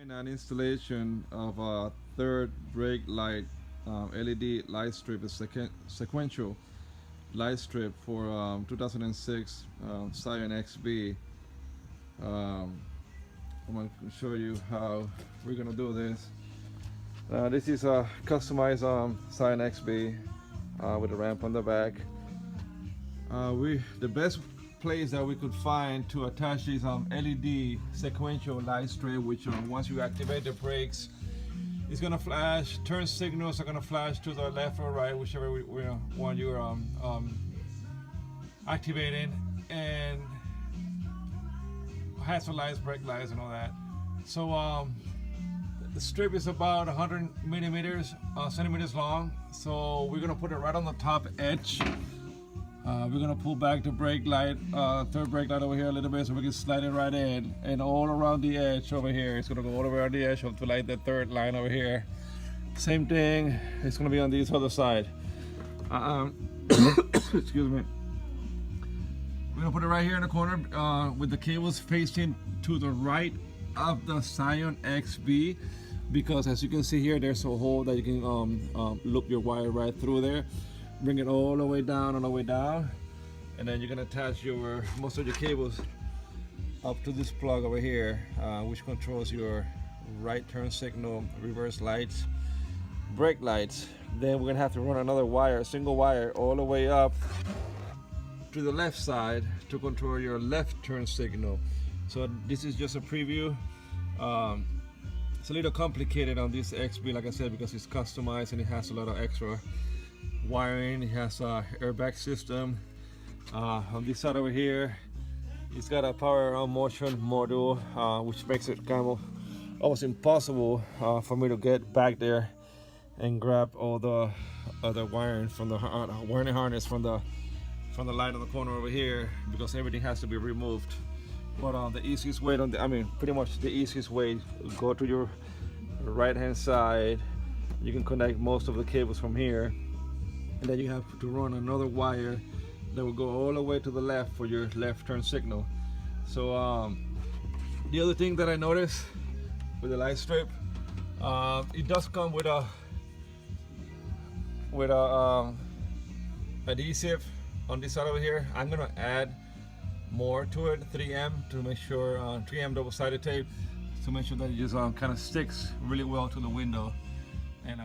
An installation of a third brake light LED light strip, a sequential light strip for 2006 Scion XB. I'm going to show you how we're going to do this. This is a customized Scion XB with a ramp on the back. The best place that we could find to attach this LED sequential light strip, which once you activate the brakes, it's gonna flash. Turn signals are gonna flash to the left or right, whichever one you're activating, and hazard lights, brake lights, and all that. So the strip is about 100 centimeters long. So we're gonna put it right on the top edge. We're gonna pull back the brake light, third brake light over here a little bit, so we can slide it right in, and all around the edge over here. It's gonna go all the way around the edge up to light the third line over here. Same thing. It's gonna be on this other side. Excuse me. We're gonna put it right here in the corner with the cables facing to the right of the Scion XB, because as you can see here, there's a hole that you can loop your wire right through there. Bring it all the way down, and then you're gonna attach most of your cables up to this plug over here, which controls your right turn signal, reverse lights, brake lights. Then we're gonna have to run another wire, single wire, all the way up to the left side to control your left turn signal. So this is just a preview. It's a little complicated on this XB, like I said, because it's customized and it has a lot of extra wiring. It has a airbag system. On this side over here, it's got a power motion module, which makes it kind of almost impossible for me to get back there and grab all the other wiring from the wiring harness from the light on the corner over here, because everything has to be removed. But the easiest way, pretty much the easiest way, go to your right hand side. You can connect most of the cables from here, and then you have to run another wire that will go all the way to the left for your left turn signal. So the other thing that I noticed with the light strip, it does come with a adhesive on this side over here. I'm gonna add more to it, 3M, to make sure 3M double-sided tape, to make sure that it just kind of sticks really well to the window. And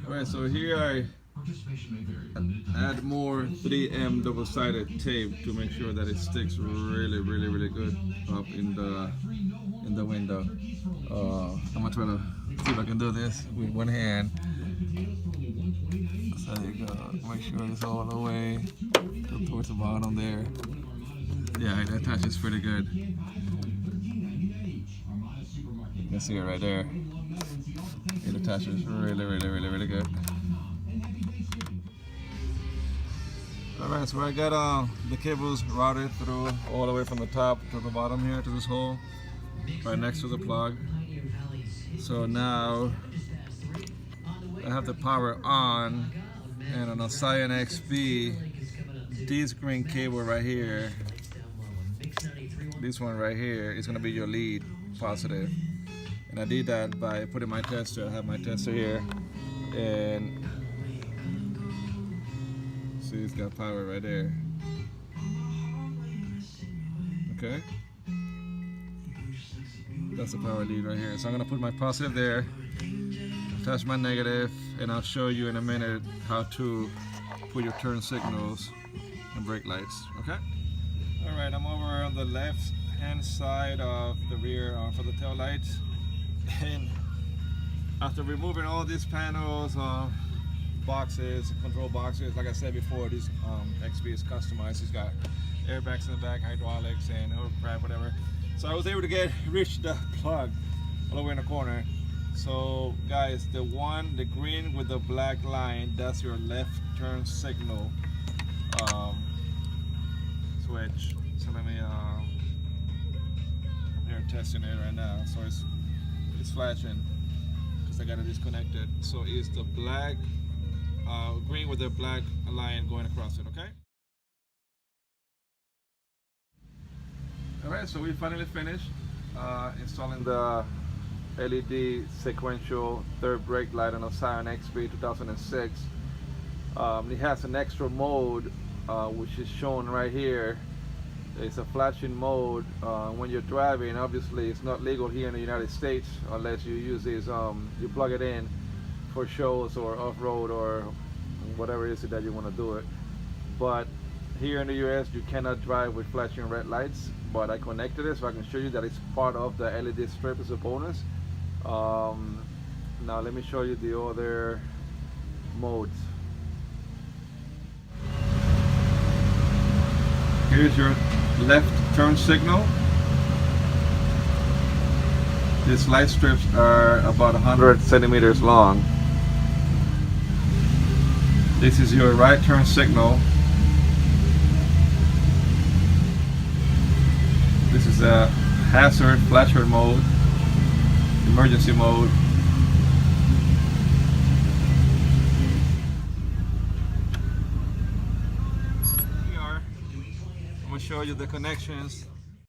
alright, so here I add more 3M double-sided tape to make sure that it sticks really good up in the window. I'm gonna try to see if I can do this with one hand. So there you go. Make sure it's all the way towards the bottom there. Yeah, it attaches pretty good. You can see it right there. It attaches really good. Alright, so I got the cables routed through all the way from the top to the bottom here to this hole right next to the plug. So now I have the power on, and on a Scion XB, this green cable right here, this one right here, is going to be your lead positive. And I did that by putting my tester. I have my tester here, and see, it's got power right there. Okay, that's the power lead right here. So I'm going to put my positive there, attach my negative, and I'll show you in a minute how to put your turn signals and brake lights. Okay. All right, I'm over on the left hand side of the rear for the tail lights, and after removing all these panels, boxes, control boxes, like I said before, this XB is customized. It's got airbags in the back, hydraulics, and crap, whatever. So I was able to reach the plug all the way in the corner. So guys, the green with the black line, that's your left turn signal switch. So let me I'm here testing it right now. So it's flashing because I got it disconnected. So it's the black green with the black line going across it. Okay. All right. Alright, so we finally finished installing the LED sequential third brake light on a Scion XB 2006. It has an extra mode which is shown right here. It's a flashing mode when you're driving. Obviously it's not legal here in the United States unless you use this, you plug it in for shows or off-road or whatever it is that you want to do it. But here in the US you cannot drive with flashing red lights, but I connected it so I can show you that it's part of the LED strip as a bonus. Now let me show you the other modes. Here's your left turn signal. These light strips are about 100 centimeters long. This is your right turn signal. This is a hazard flasher mode, emergency mode. Here, I'm going to show you the connections